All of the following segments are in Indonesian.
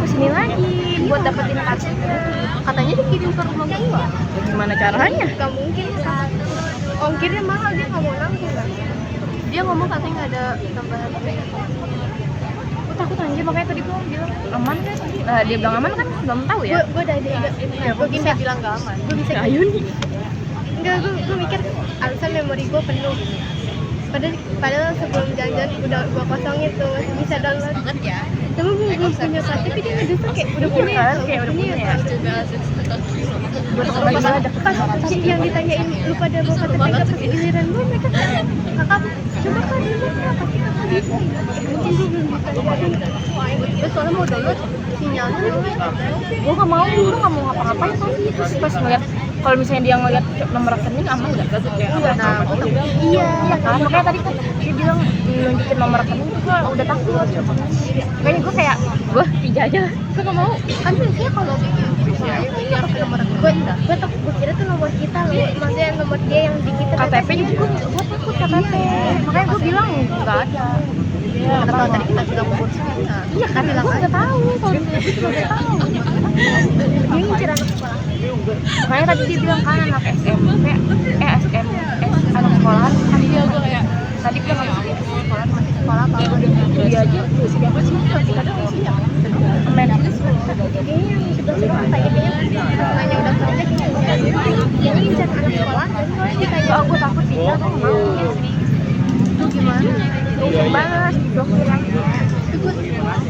kesini lagi buat dapetin kartunya. Katanya dikirim ke rumah gua. Ya, gimana caranya? Gak mungkin kan. Ongkirnya mahal, dia nggak mau nanggung kan. Dia ngomong katanya nggak ada tambahan. Gue takut anjir, makanya tadi gue bilang aman kan. Dia bilang aman kan, belum tahu ya. Gue udah ada ide. Gue bisa bilang nggak aman. Gue bisa. Ayo nih. Enggak, gue mikir alasan memori gue penuh. Padahal sebelum jalan-jalan udah gue kosongin tuh, masih bisa download. Banget ya. Tapi gue belum punya kartu, tapi dia ngedesa kayak udah punya Kan kayak udah punya ya. Gue tuh kembali malah dapet pas yang ditanyain lu pada bawa KTP nggak pas giliran gue, mereka kakak coba kan dulu apa kita nggak bisa. Mungkin gue belum ditanyain. gue soalnya mau download Sinyalnya jelek. gue nggak mau ngapa-ngapain tadi. Terus pas ngeliat kalau misalnya dia ngeliat nomor rekening aman nggak? Nah, gue takut. Iya kan, makanya tadi kan dia bilang nunjukin nomor rekening tuh gue udah takut. Makanya gue kayak gue tiga aja, gue nggak mau. Kan biasanya kalau iya pakai nomor gue kira tuh nomor kita loh, maksudnya nomor dia yang di kita. KTP juga gue takut KTP, makanya gue bilang nggak ada. Ya, kalau tadi kita bilang kursi. Iya kan, gue nggak tahu kalau misalnya gue nggak tahu. Dia ngincer anak sekolah. Makanya tadi dia bilang kan anak SMP, anak sekolahan. Tadi dia gue kayak tadi dia masih sekolah apa? Dia aja siapa sih? Masih kadang isinya. Main Kayaknya yang sebelah sini kayaknya nanya udah kerja kayaknya ngincer anak sekolah dan kalau ditanya gue takut sih, gue nggak mau. itu gimana? Gue balas gitu. Tapi gue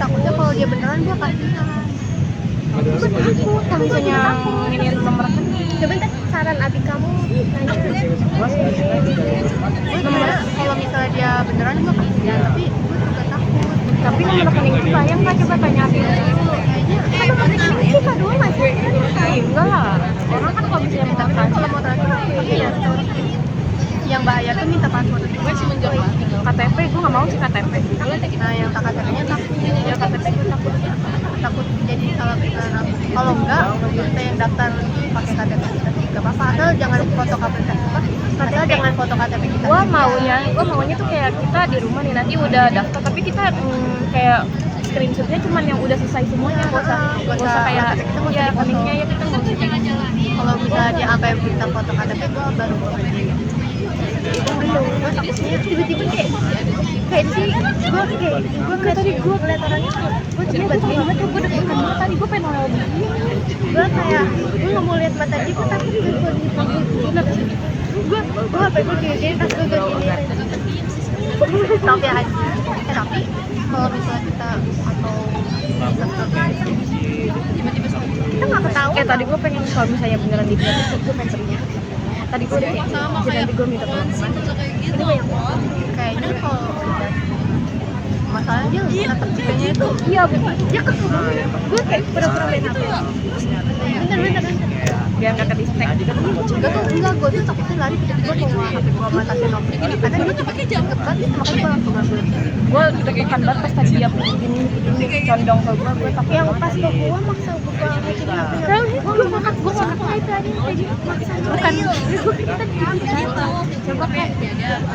takutnya kalau dia beneran gue kasihan. Gue takut kalau misalnya ini nomor rekening. Coba ntar saran adik kamu nanya. Gue kalau misalnya dia beneran gue kasihan, tapi gue juga takut. Tapi nomor rekening itu bayang kan, coba tanya adik dulu. Kayaknya nomor rekening kita dulu masih Enggak lah, orang kan kalau misalnya minta kalau mau transfer iya yang bahaya tuh minta password. gue sih menjawab KTP, gue nggak mau sih KTP. Nah yang KTP-nya takut, Ya KTP gue takut jadi salah besaran. Kalau enggak kita yang daftar pakai KTP kita sih nggak apa-apa, asal jangan foto KTP asal jangan foto KTP kita. gue maunya tuh kayak kita di rumah nih nanti udah daftar, tapi kita kayak screenshotnya cuman yang udah selesai semuanya, nggak usah kayak ya rekeningnya ya kita nggak usah. Kalau misalnya dia sampai minta foto KTP gue baru gue takutnya tiba-tiba kayak di sini gue tadi gue ngeliat orangnya gue coba banget tuh, gue deg-degan banget tadi, gue pengen nolong gue kayak gue nggak mau lihat mata dia, gue takut gue HP gue gini tas gue gini tapi aja tapi kalau misalnya kita atau tiba-tiba kita nggak ketahuan. Kayak tadi gue pengen kalau misalnya beneran di itu gue pengen pergi. Tadi gue udah jadi nanti gue minta tolong. Ini banyak kayaknya kalau masalahnya KTP-nya itu Iya, dia kesel banget. Gue kayak pura-pura main HP. Bentar. biar nggak ketistek. Enggak, gue tuh takutnya lari tiba-tiba mau HP gue batasin nomor ini karena dia tuh pakai jam ketat, makanya gue langsung ngambil. Gue deg-degan banget pas tadi dia begini condong ke gue takut. Yang pas ke gue maksa buka HP Kan gue ngangkat itu aja maksa. Bukan gue kita coba kayak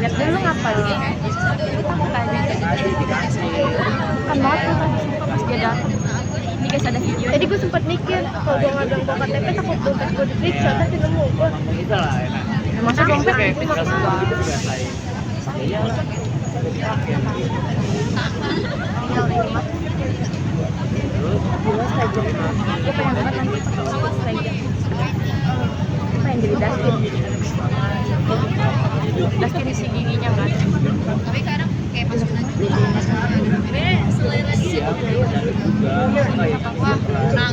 lihat dulu ngapa gitu. Gue takut aja. Kan banget tuh pas dia datang. Ini guys ada video. Tadi gue sempat mikir kalau gue nggak bawa KTP takut dompet gue diperiksa, tapi nemu gue. Masa dompet itu maksa. Jelas aja. Gue pengen banget nanti saja. Pengen jadi Dustin. Dustin si giginya nggak ada. Tapi kadang kayak masukin aja selera dia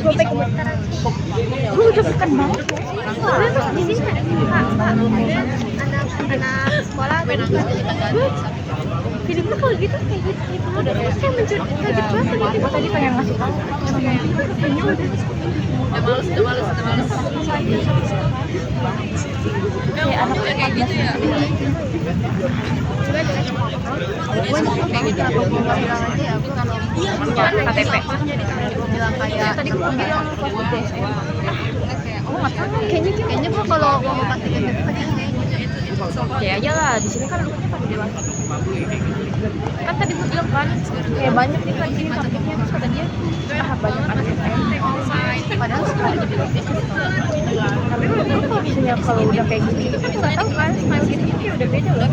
Gue pengen sekarang. Gue udah bukan banget. Di sini anak sekolah film tuh kalau gitu kayak gitu udah terus kayak kaget banget Gue tadi pengen ngasih tahu. udah males Kayak anak kayak gitu ya. gue kayak gitu gue nggak bilang aja ya gue kalau punya KTP. gue bilang kayak Tadi gue bilang pas udah SMA. Oh nggak tahu. kayaknya gue kalau mau pasti KTP pakai Kayak aja lah, di sini kan rupanya pada dewasa. Kan tadi gue bilang kan, kayak banyak nih kan di sini targetnya, terus kata dia, banyak anak ya kalau udah kayak gini itu kan nggak tahu kan smile gitu kayak udah beda loh.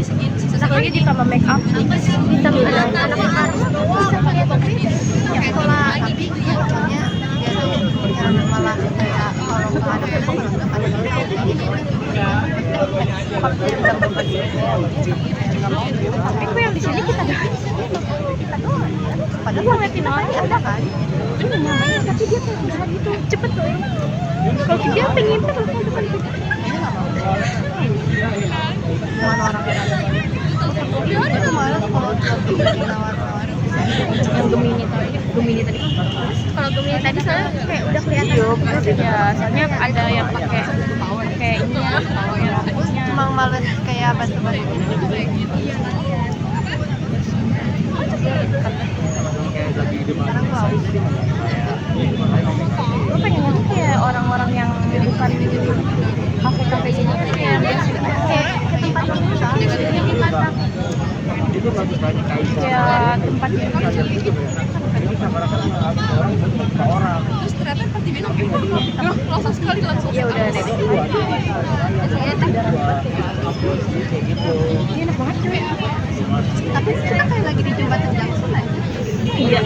Apalagi ditambah make up, ditambah anak harus bisa kelihatan beda. Ya sekolah tapi maksudnya dia tuh yang malah kayak kalau nggak ada apa Tapi kok yang di sini kita doang. padahal gue ngeliatin aja ada kan Iya, tapi dia tuh bisa gitu cepet loh. Kalau dia pengen terus depan kita. mana orang itu malas kalau nawar-nawar Yang Gemini tadi kan. kalau Gemini tadi soalnya kayak udah kelihatan Ya, soalnya ada yang pakai ini ya, yang rambutnya. cuma males kayak batu-batu gitu. Sekarang gue harus Gue pengen ngeliat kayak orang-orang yang bukan kafe-kafe gini kan kayak biasa kayak ke tempat wisata yang masak kayak tempat yang Terus ternyata pas diminum langsung sekali langsung. ya udah deh. Ini enak banget cuy. tapi kita kayak lagi di jembatan Jackson aja Iya.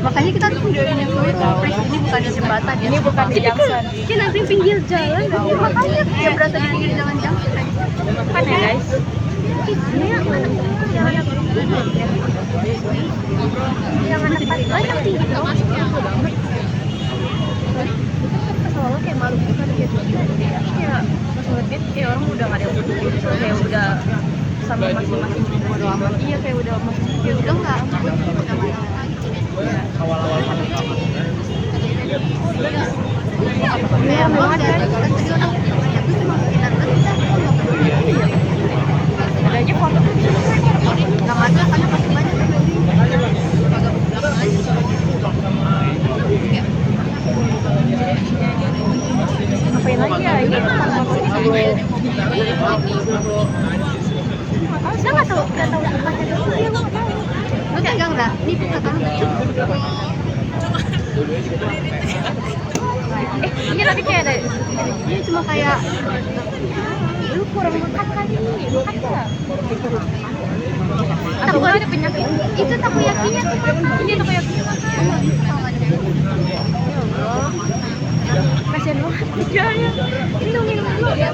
makanya kita harus videoin yang dulu Pres, ini bukan di jembatan ya Ini bukan di Jackson. kita nanti pinggir jalan makanya ya berasa di pinggir jalan Jackson Kan ya guys. yang anak banyak tinggi dong Soalnya kayak malu bukan gitu. Ya pas ngeliat dia kayak orang udah gak ada yang peduli. Kayak udah sama masing-masing bodo amat. Iya kayak udah masing-masing. Ya udah nggak. kayak banget kan tadi orang ya tuh cuma minat Ada aja foto. nggak ada karena masih banyak yang beli Ngapain lagi ya ini kan saya nggak tahu tempatnya dulu dia nggak tahu lu pegang dah ini buka kamu ini tadi kayak ada ini cuma kayak lu kurang makan kali makan ya Tapi atau kalau ada penyakit itu takoyakinya tuh ini tuh kayak kasian banget jualnya minum dulu ya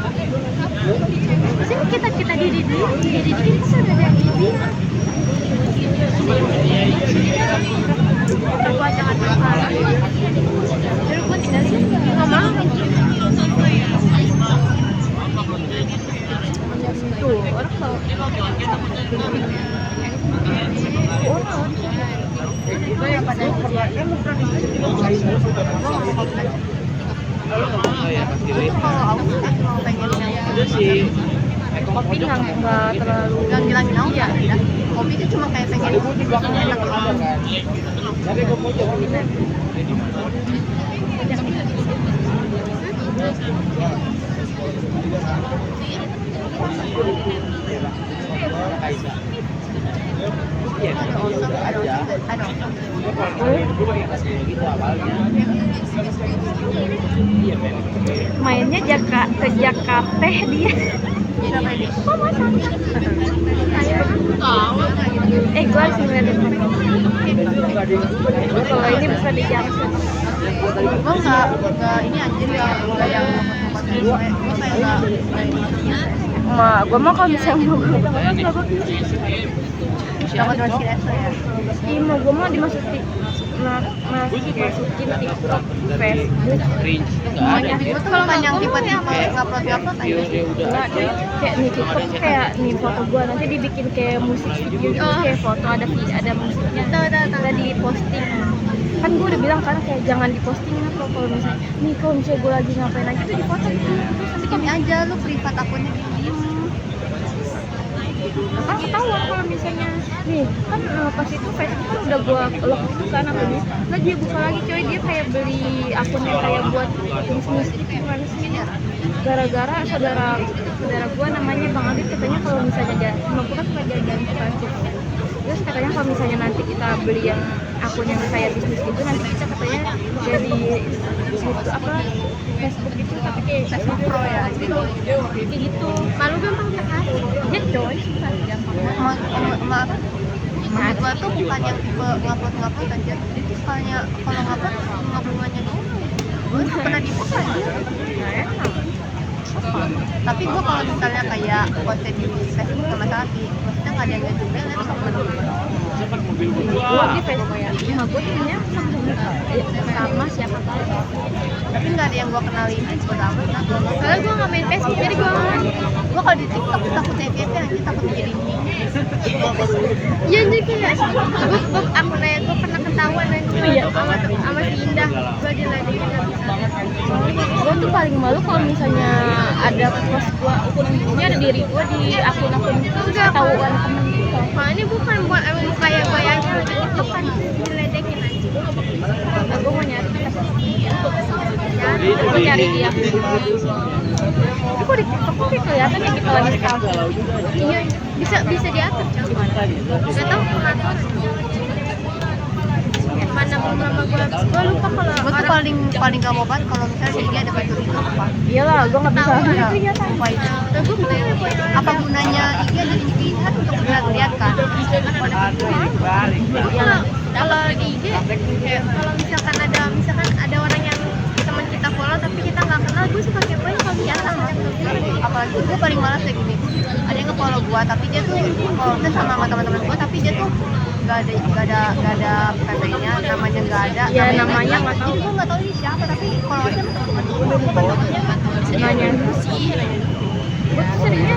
sini kita diri dikit kan ada yang ini gua jangan makan terus gua tinggal sini nggak mau tuh orang kalau yang pada kalau aku mau pengen yang kopi nggak terlalu yang bilangin aku ya kopi itu cuma kayak pengen enak mainnya ke Jakarta dia gue harus ngeliatin kalau ini bisa di Jackson gue nggak ini anjir ya nggak yang gue kayak nggak gue mau kalau misalnya mau gue dapat masih resto ya iya mau gue mau dimasukin masukin TikTok, Facebook semuanya gue tuh bukan yang tipe-tipe ngupload aja enggak kayak nih TikTok kayak nih foto gue nanti dibikin kayak musik video gitu kayak foto ada musiknya udah diposting kan gue udah bilang kan kayak jangan diposting kalau misalnya gue lagi ngapain aja tuh difoto gitu terus nanti ini aja lu privat akunnya diem kan ketahuan kalau misalnya nih kan pas itu Facebook kan udah gua lock itu kan akunnya nah dia buka lagi coy dia kayak beli akunnya kayak buat bisnis itu gimana sih gara-gara saudara gua namanya Bang Adit katanya kalau misalnya dia mau buka suka jajan ke Facebook terus katanya kalau misalnya nanti kita beli yang akun yang kayak bisnis gitu, nanti kita katanya jadi gitu apa Facebook gitu, tapi kayak Facebook Pro ya gitu. Kayak gitu. Malu gampang ya kan? Ya coy, susah gampang. Menurut gua tuh bukan yang tipe ngupload aja. Jadi tuh sekalinya kalau ngupload cuma bunganya doang. Gue pernah di-post aja. Nah, emang. Tapi gue kalau misalnya kayak konten di Facebook sama Sapi, maksudnya nggak ada yang juga kan sama temen-temen. Gue di Facebook ya, cuma gue punya sama siapa tahu. Tapi nggak ada yang gue kenalin buat apa. Soalnya gue nggak main Facebook, jadi gue kalau di TikTok takut FYP aja, takut jadi meme. Iya jadi kayak gue akunnya gue pernah ketahuan sama si Indah, gue diledekin nggak bisa. Gue tuh paling malu kalau misalnya ada post gue, ini ada diri gue di akun-akun itu ketahuan temen gitu. Nah ini bukan buat emang kayak gue aja, itu kan diledekin aja. Gue mau nyari gue cari dia. Tapi kok di TikTok tuh kayak kelihatan ya kita lagi stalking. Iya bisa diatur. Gak tau kenapa. Mana nama gue lupa kalau gue tuh paling gak mau banget kalau misalnya di IG ada fitur itu apa. Iyalah, gue nggak bisa. Apa itu? Apa gunanya IG ada di IG kan untuk lihat kan? Kalau di IG kayak kalau misalkan ada orang yang teman kita follow tapi kita nggak kenal, gue suka kepoin kalau biasa. Apalagi gue paling malas kayak gini. Ada yang nge-follow gue tapi dia tuh follow sama teman-teman gue tapi dia tuh nggak ada PT-nya, namanya nggak ada. Ya namanya nggak tahu. Jadi gue nggak tahu ini siapa tapi kalau aja teman-teman gue Nanya sih. Gue tuh seringnya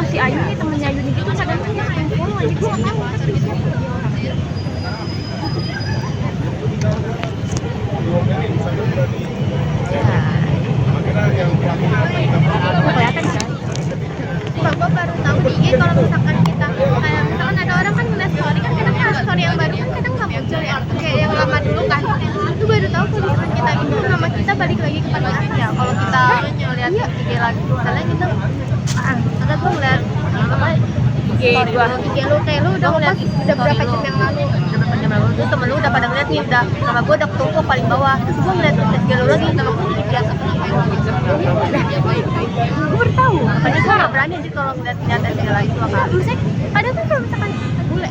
si Ayu nih, temennya Ayu itu kan kadang punya yang follow aja gue nggak tahu tapi siapa dia orang. Kelihatan kan? Gue baru tahu di IG kalau misalkan kita kayak misalkan ada orang kan ngeliat story kan kadang kalau story yang baru kan kadang nggak muncul ya kayak yang lama dulu kan itu baru tahu kalau misalkan kita itu nama kita balik lagi ke pada ya kalau kita ngeliat IG lagi misalnya kita ada gue ngeliat apa IG lu kayak lu udah ngeliat udah berapa jam yang lalu terus temen lu udah pada ngeliat nih udah nama gue udah ketumpuk paling bawah terus gue ngeliat IG lu lagi nama gue jadi biasa Gue baru tahu. makanya gue gak berani sih kalau ngeliat IG lagi dua kali maksudnya kadang kan kalau misalkan bule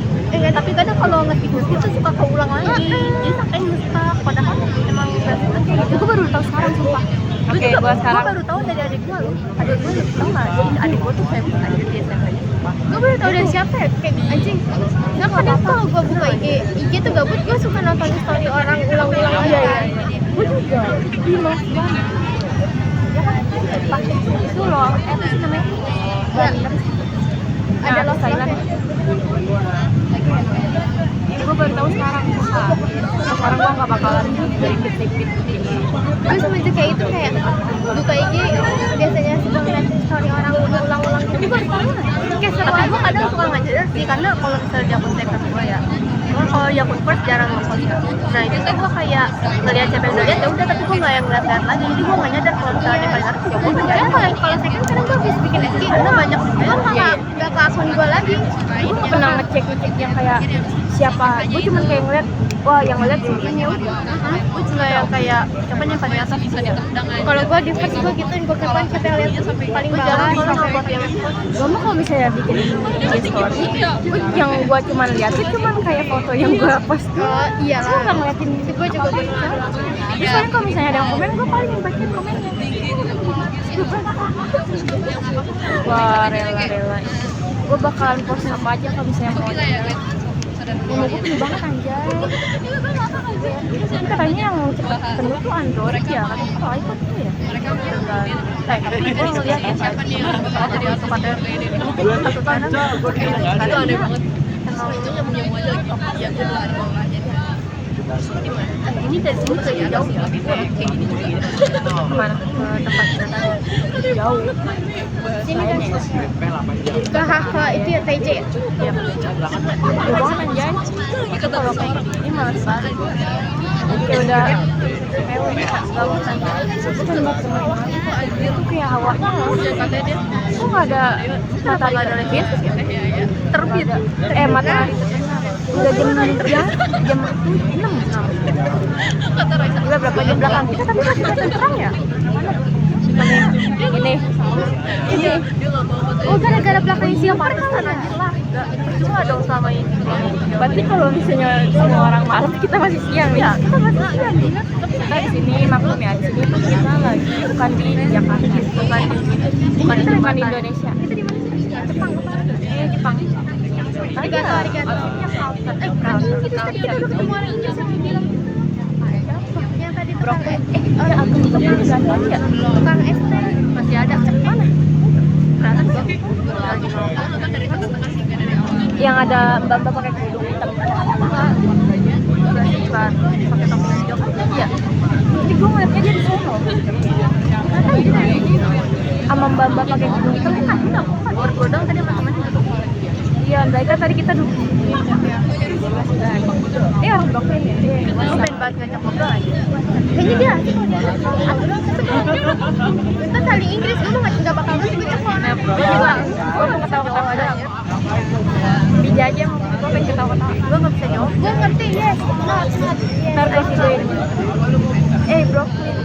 tapi kadang kalau nge-feed itu suka keulang lagi jadi sampai nge-stuck padahal emang Facebook kayak gitu Gue baru tahu sekarang sumpah. Oke, gue gue sekarang baru tahu dari adik gue loh adik gue lebih tahu nggak jadi adik gue tuh Facebook aja di SMP-nya gue baru tahu dari siapa ya kayak anjing nah kadang kalau gue buka IG tuh gabut gue suka nonton story orang ulang-ulang aja ya gue juga di mas banget. Ya kan pakai itu loh, apa sih namanya? ada Nah, loh Thailand. Gue baru tahu sekarang. Sekarang gue nggak bakalan repeat. gue semenjak kayak itu kayak buka IG biasanya suka ngeliat story orang ulang-ulang gitu gue baru tahu kayak seru aja kadang suka nggak jelas sih karena kalau misalnya di akun second gue ya gue kalau di akun first jarang nge-post ya nah itu tuh gue kayak ngeliat siapa yang lihat ya udah tapi gue nggak yang ngeliat lagi jadi gue nggak nyadar kalau misalnya dia paling aktif ya gue kadang kalau second kadang gue bisa bikin IG karena banyak gue malah nggak ke akun gue lagi Gue pernah ngecek yang kayak siapa. Gue cuma kayak ngeliat, wah yang ngeliat sih ini udah. gue juga yang kayak siapa yang paling atas kalau gue di first gue gitu gue kepan kita lihat paling bawah kalau buat yang Gue mah kalau misalnya bikin IG story, yang gue cuma lihat tuh cuma kayak foto yang gue post tuh. iya Gue nggak ngeliatin gue juga bener Terus soalnya kalau misalnya ada yang komen, gue paling bacain komennya. Wah rela. Gue bakalan post apa aja kalau misalnya mau. Ini gue penuh banget anjay. Ini katanya yang cepet penuh tuh Android ya, kan kalau iPhone tuh ya. Tapi gue ngeliat ya siapa nih yang jadi automatis. Satu kadang itu aneh banget. Itu nyambung aja lagi. Ya gue dua hari bawah aja. ini dari sini ke jauh ya kayak gini Kemana? Ke tempat kita tadi. Jauh. sini kan ke HK itu ya TJ ya Jauh banget anjay. Itu kalau kayak gini males banget. kayak udah mewek bukan banget dia tuh kayak hawanya kok nggak ada matahari terbit terbit matahari udah jam 6 udah berapa jam belakang kita tapi masih kelihatan terang ya ini Oh gara-gara belakangnya siapa kan anjir lah. cuma dong sama ini berarti kalau misalnya semua orang malam kita masih siang ya kita masih siang kita di sini maklum ya di sini tuh kita lagi bukan di Jakarta bukan di Indonesia Itu di mana sih? Jepang apa? Jepang Arigato. Itu tadi kita udah ketemu orang Inggris yang bilang yang tadi tuh brokoli aku juga pernah ya tukang es teh masih ada mana yang ada mbak-mbak pakai kerudung hitam pakai topi hijau iya jadi gue ngeliatnya dia di sono sama mbak-mbak pakai kerudung hitam bukan bergodong tadi sama temennya iya mereka tadi kita duduk orang dokter ya lu pengen banget ngajak ngobrol aja kayaknya dia asik kita saling Inggris gue nggak bakal ngerti gue cekol gue mau ketawa-ketawa aja bija aja gue pengen ketawa-ketawa gue nggak bisa jawab gue ngerti yes ntar gue videoin Brooklyn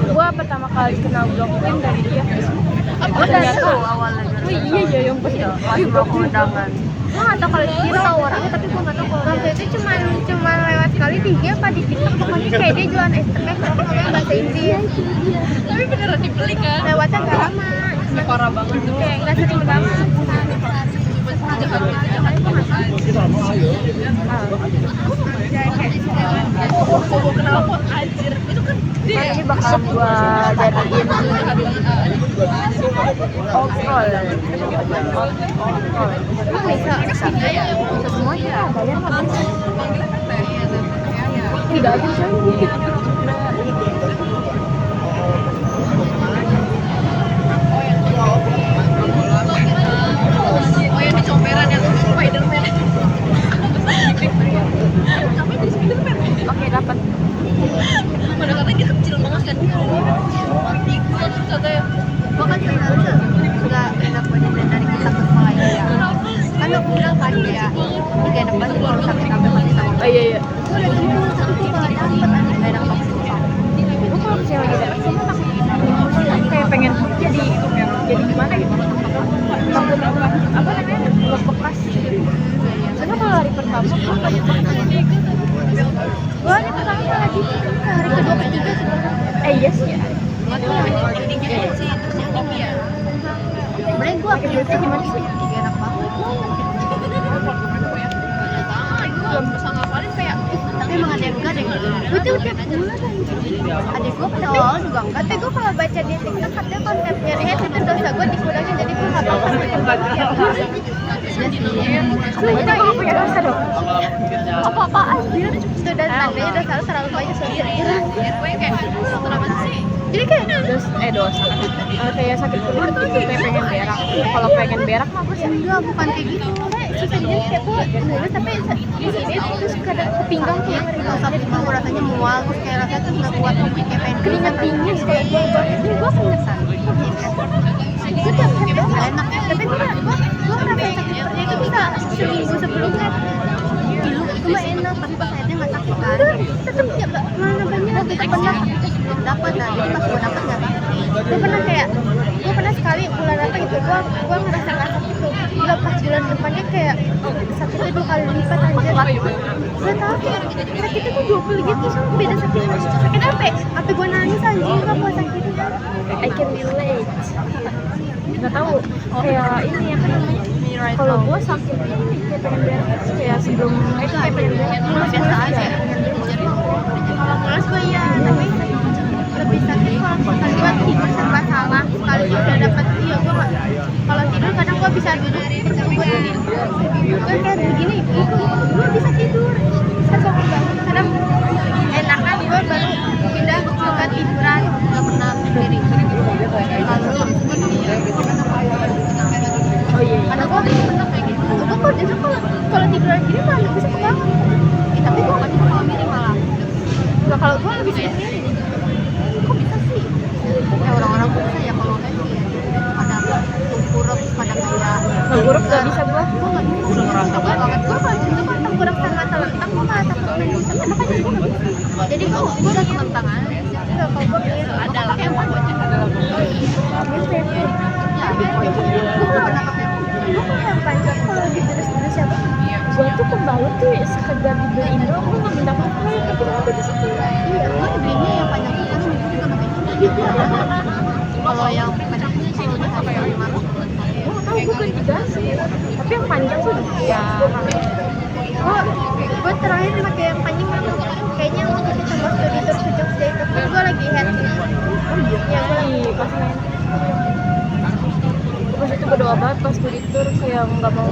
gue pertama kali kenal Brooklyn dari dia gue ternyata awalnya iya yang pas Brooklyn undangan gue nggak tau kalau dia tahu orangnya tapi gue nggak tau kalau waktu itu cuma lewat sekali di IG apa di TikTok pokoknya kayak dia jualan es teh ngomong bahasa Inggris Tapi beneran dibeli kan? lewatnya nggak lama Parah banget tuh. kayak nggak sering banget Kenapa anjir? Itu kan dia ini bakal gua jadiin old-school bisa semuanya bayar mah bisa tidak aja coy oh yang di comberan yang Spiderman. Tapi jadi Spiderman. oke dapat Padahal katanya kita kecil banget kan. Mati gua tuh katanya. gue kan sebenarnya nggak enak badan dari kita ke sekolah ini ya kan lo bilang kan ya ini gak enak banget kalau sampai masih sama iya gue udah gitu tapi gue gak dapet gak enak banget gue kalau misalnya lagi dapet sih takut kayak pengen jadi gimana gitu takut apa namanya bekas soalnya kalau hari pertama gue banyak banget gue hari pertama lagi ke hari kedua ketiga sebenarnya iya sih ya sebenarnya gue akhirnya gimana sih gak enak banget Belum bisa ngapalin kayak tapi emang ada yang enggak deh gue tuh tiap bulan adik gue pada awal juga enggak tapi gue kalau baca di TikTok katanya konsepnya itu dosa gue dikurangin jadi gue gak apa-apa gue juga gak punya dosa dong apa-apaan dia itu dan tandanya dosa lu terlalu banyak soalnya gue kayak kenapa sih? jadi kayak dosa kayak sakit perut gitu kayak pengen berak kalau pengen berak mah gue enggak bukan kayak gitu susah jadi kayak gue nurut tapi di sini terus kadang ke pinggang tuh sampai di bawah rasanya mual terus kayak rasanya tuh nggak kuat kayak pengen keringat dingin kayak gue banget ini gue pengesan gue tiap hari nggak enak tapi gue merasa sakit perutnya itu bisa seminggu sebelumnya pilu itu mah enak tapi pas akhirnya nggak sakit kan tetep ya mana banyak waktu itu pernah belum dapat nah jadi pas gue dapat nggak sakit gue pernah kayak gue pernah sekali bulan apa gitu gue ngerasa nggak sakit tuh gila pas bulan depannya kayak sakitnya 2 kali lipat anjir gak tau kayak sakitnya tuh 20 gitu sama beda sakit apa ya? Apa gue nangis anjir gak mau sakitnya I can relate nggak tahu kayak ini apa namanya kalau gue sakit ini kayak pengen berak kayak sebelum itu kayak pengen berak biasa aja kalau mulas gue ya tapi lebih sakit kalau misalkan gue tidur serba salah sekali gue udah dapet iya gue gak kalau tidur kadang gue bisa duduk terus gue tidur gue kayak begini gue bisa tidur bisa bangun kadang enakan gue baru pindah ke tiduran gak pernah sendiri oh iya karena gue pernah kayak gitu gue kalau justru kalau tiduran gini malah bisa kebangun tapi gue gak bisa kalau gini malah kalau gue lebih sering ini. Kok bisa sih? Ya orang-orang gue bisa ya kalau kayak sih pada tengkurap pada kayak Tengkurap gak bisa gue. gue nggak bisa ngerasa banget gue kalau gitu kan tengkurap sama mata lentang gue malah takut main bisa kan makanya gue nggak bisa jadi gue udah tentang aja nggak kalau gue pengen ada lah yang pokoknya ada lah gue nggak pernah pakai gue yang panjang kalau lagi terus siapa Gue tuh pembalut tuh sekedar dibeliin doang, gue gak minta apa-apa, tapi ada di situ. iya gue belinya yang panjang itu karena gue juga pakai kalau yang panjang itu kalau udah hari malam Gue gak tau, gue ganti dasi. Tapi yang panjang tuh ya gue terakhir pakai yang panjang itu kayaknya waktu kita sama studi tour ke Jogja itu kan gue lagi head ya gue lagi pas main. Pas itu berdoa banget pas studi tour kayak gak mau.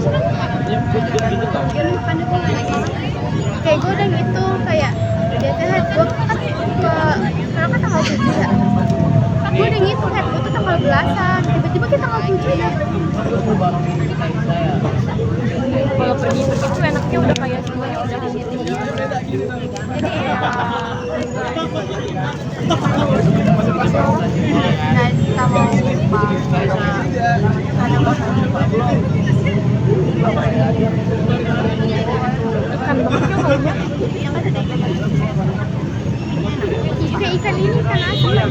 kayak gue udah gitu kayak biasanya head gue kan sekarang kan tanggal 7 ya gue udah gitu head gue tuh tanggal belasan tiba-tiba kita tanggal 7 ya Kalau pergi tuh enaknya udah kayak semuanya udah gitu. jadi ya nah kita mau Ikan banget maunya. yang ada deh ikan ini ikan asin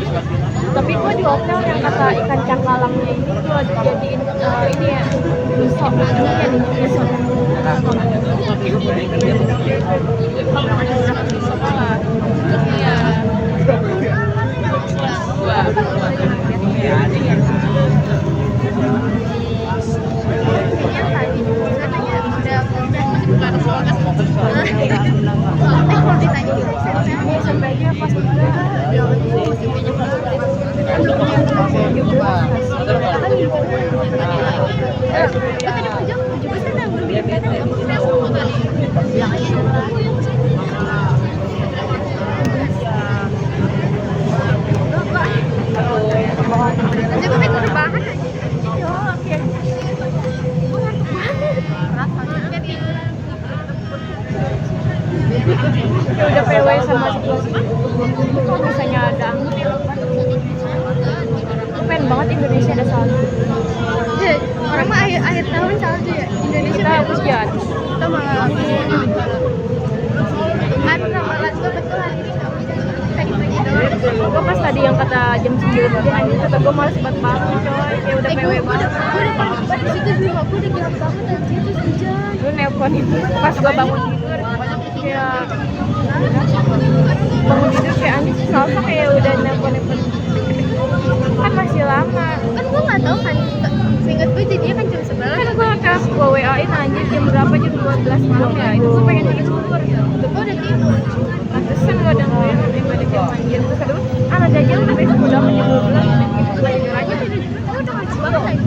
Tapi gue di hotel yang kata ikan cakalamnya ini gue dijadiin ini ya miso, jadi miso. kalau ditanya Ini sampai aja pas tadi mau jawab 17 kan belum bilang aja nanti gue pengen rebahan aja oke ya udah PW sama situasi kalau misalnya ada angin ya gue pengen banget Indonesia ada salju. orang mah akhir tahun salju ya Indonesia Kita hujan. kita malah aduh ramalan gue betul hari ini tadi pagi doang Gue pas tadi yang kata jam 9 hujan anjing kata gue malas banget bangun coy kayak udah PW banget. gue udah di situ dulu aku udah gelap banget anjir terus hujan Lu nelpon itu pas gue bangun tidur kayak bangun tidur kayak anjing salsa kayak udah nelpon kan masih lama kan gue nggak tahu kan seingat gue jadinya kan jam 11 kan gue WA-in anjir jam berapa jam 12 malam ya itu gue pengen tidur gue udah tidur pantesan gue dengerin daripada jam anjir terus aduh anak jajal udah besok udah jam 12 tidur aja tidur gue udah ngantuk banget lagi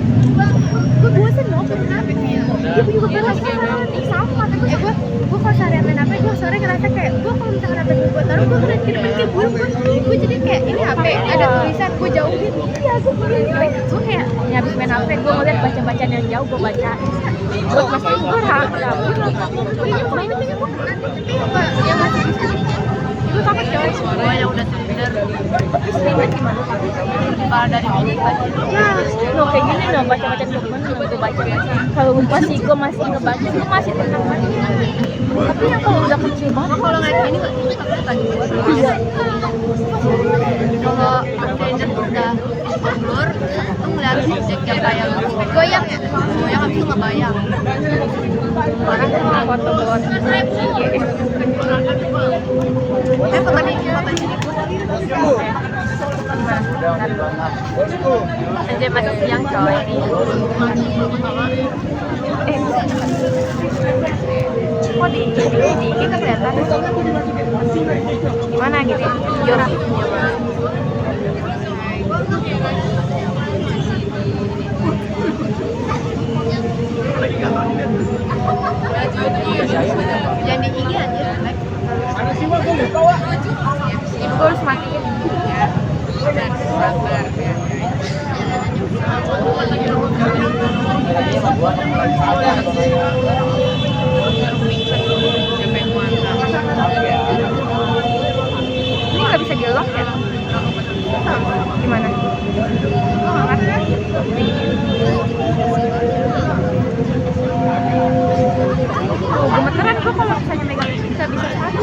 gue bosan loh kenapa sih dia juga berat sama tapi gue kalau seharian main HP gue sore ngerasa kayak gue kalau misalkan HP gue taruh gue ngeliat ke depan kayak gue jadi kayak ini HP ada tulisan gue jauhin iya gue pilih gue kayak habis main HP gue ngeliat baca-bacaan yang jauh gue baca buat mas gue rabun ini kalau itu gue nanti tapi yang masih bisa gue takut coy Gue yang udah tender istrinya gimana kepala dari mulut aja. ya no kayak gini no baca-baca dokumen no gue baca kalau lupa sih gue masih ngebaca gue masih tenang banget tapi yang kalau udah kecil banget Kalau ngeliat gini nggak sih takut tadi gue. iya Kalau tender udah blur, tuh ngeliat objek yang kayak goyang ya goyang habis itu nggak bayang. orang tuh foto buat Foto di sini. aja masih siang coy kok di IG kan kelihatan gimana gitu ya jujur Jangan di IG aja. ibu gue harus matiin gemeteran gue kalau misalnya megang ini nggak bisa satu.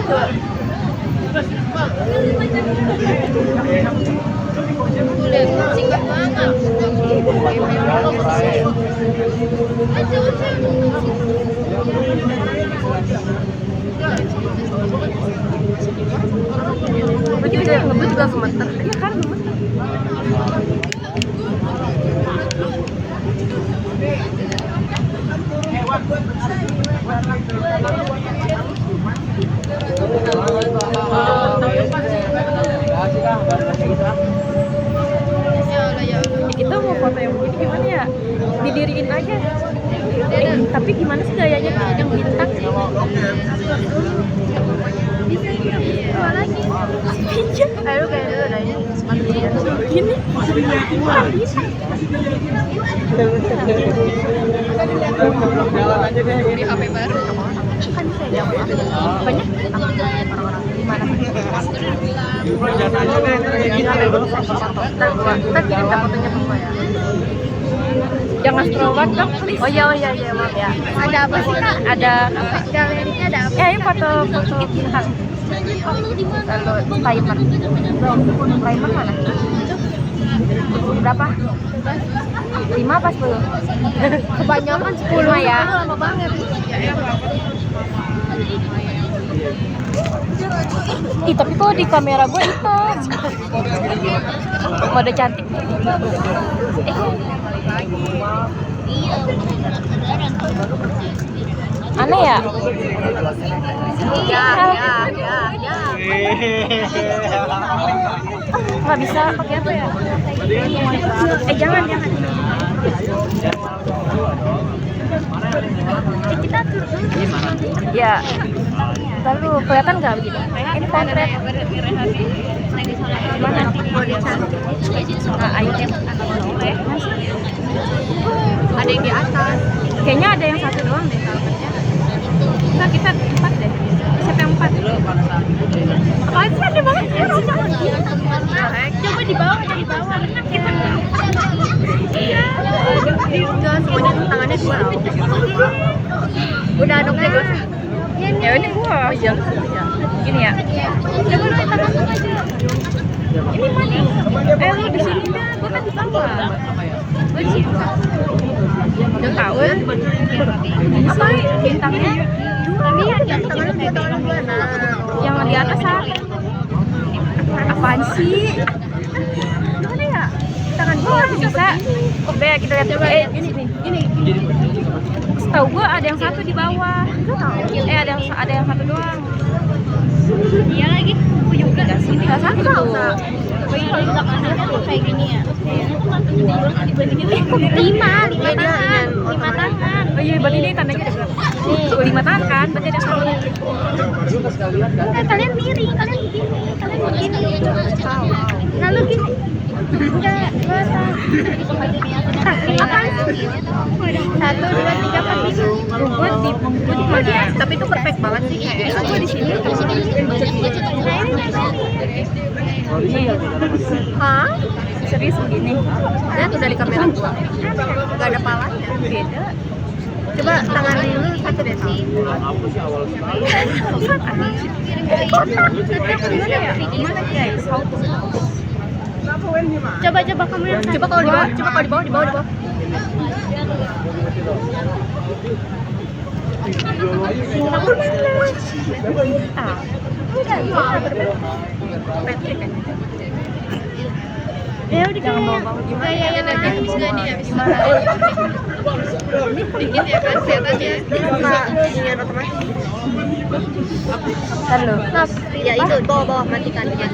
Udah singkat banget. Berarti juga ngebut juga gemeter. Iya kan gemeter. Kita mau foto yang begini gimana ya? Didiriin aja. Tapi gimana sih gayanya yang bintang? lagi. Ayo kayak dulu nanya sepatu dia Gini. Di HP baru. kan bisa jawab Banyak orang-orang gimana? Ntar kirim fotonya ke gua ya. Jangan throwback dong, please. Oh iya maaf ya. Ada apa sih kak? Ada Galerinya ada apa? ini foto bintang. Lalu timer. Timer mana? Berapa? 5 apa 10? Kebanyakan 10 ya. Lama banget. Ih, tapi kok di kamera gue hitam. Mode cantik. Aneh ya? Ya. Nggak bisa pakai apa ya? Jangan. Kita turun dulu. Ya. Lalu kelihatan nggak begini? Ini potret. Mana? Nah, item atau oleh? Ada yang di atas. Kayaknya ada yang satu doang deh salvetnya. Enggak, kita 4 deh. Siapa yang 4? Apaan sih ada banget ya? Coba di bawah. Iya. Enggak, semuanya tangannya dua. Udah aduknya gue. Ya ini gua. Oh iya. Gini ya. Coba lu tangan lu aja. Ini mana? Lu di sini dah. Gua kan di bawah. Gua di sini. Udah tahu ya? Apa bintangnya? Ini yang tangan lu dua. Nah, Yang di atas apa? Apaan sih? gimana ya? Tangan gua nggak bisa. Oke, kita lihat coba. Gini. Setahu gua ada yang satu di bawah. Ada yang satu doang. Iya lagi. Aku juga. Tinggal satu. Kalau di belakangnya tuh kayak gini ya. Lima tangan. Oh iya, berarti ini tandanya dekat. 5 tangan kan? Berarti ada satu. Kalian miring, kalian begini. Lalu gini. Enggak, apaan sih? 1, 2, 3, 4, 5. Gua di mana? Tapi itu perfect banget sih kayak. Gua di sini. Nih, Hah? serius begini. Lihat tuh dari kamera gua. Enggak ada palanya. Beda. Coba tangan dulu satu deh. Gimana guys? How to Coba kamu yang coba kalau di bawah. Ya udah Kayaknya nanti habis gak nih habis dikit ya kan kelihatannya. Halo. Ya itu bawah matikan ya.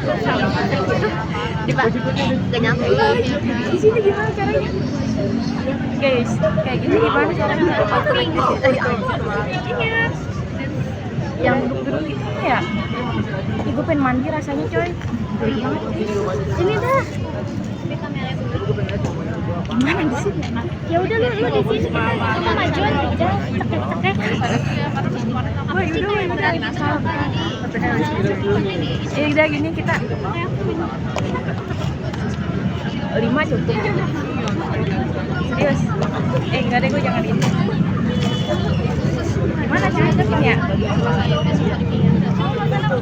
Gak nyampe. Di sini gimana caranya? Guys, kayak gini gimana caranya? Yang duduk-duduk gitu ya? Ih, gue pengen mandi rasanya coy. Ini dah. Gimana di sini? Ya udah lu di sini kita coba majuan aja. Wah, udah. Ya udah gini kita 5 cukup. Serius? Enggak deh, gue jangan gitu. Mana sih ngajakin ya?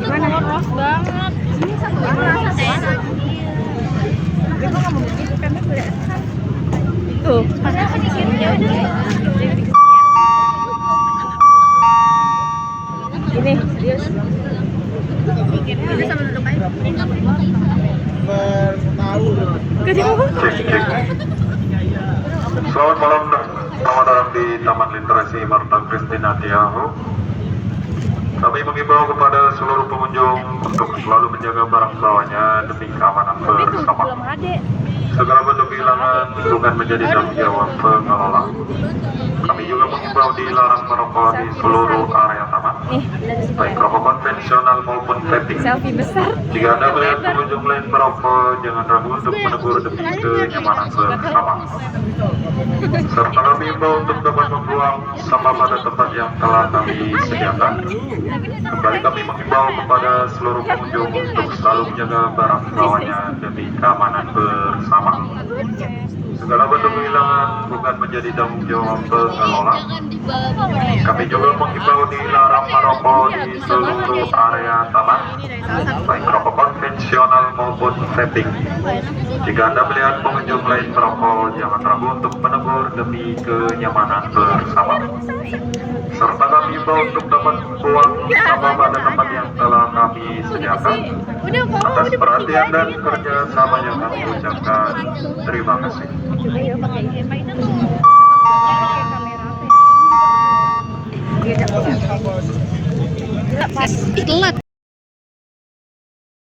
Mana ros banget. Ini satu orang saya. Gue nggak mau begitu karena gue tuh. Padahal kan di sini ya udah. Jadi di sini ya. Ini serius. Ini sama duduk aja. Selamat malam, selamat datang di Taman Literasi Marta Christina Tiago. Kami mengimbau kepada seluruh pengunjung untuk selalu menjaga barang bawahnya demi keamanan bersama. Segala bentuk kehilangan bukan menjadi tanggung jawab pengelola. Kami juga mengimbau dilarang merokok di seluruh area taman, baik rokok konvensional maupun vaping. Selfie besar. Jika Anda melihat pengunjung lain merokok, jangan ragu untuk menegur demi kenyamanan bersama. Serta kami himbau untuk dapat membuang sampah pada tempat yang telah kami sediakan. Kembali kami mengimbau kepada seluruh pengunjung untuk selalu menjaga barang bawahnya demi keamanan bersama. Segala bentuk kehilangan bukan menjadi tanggung jawab pengelola. Kami juga mengimbau dilarang merokok di seluruh area taman, baik rokok konvensional maupun vaping. Jika Anda melihat pengunjung lain merokok, jangan ragu untuk menegur demi kenyamanan bersama. Serta kami himbau untuk dapat buang sampah pada tempat yang telah kami sediakan. Atas perhatian dan kerjasamanya kami ucapkan terima kasih. Telat.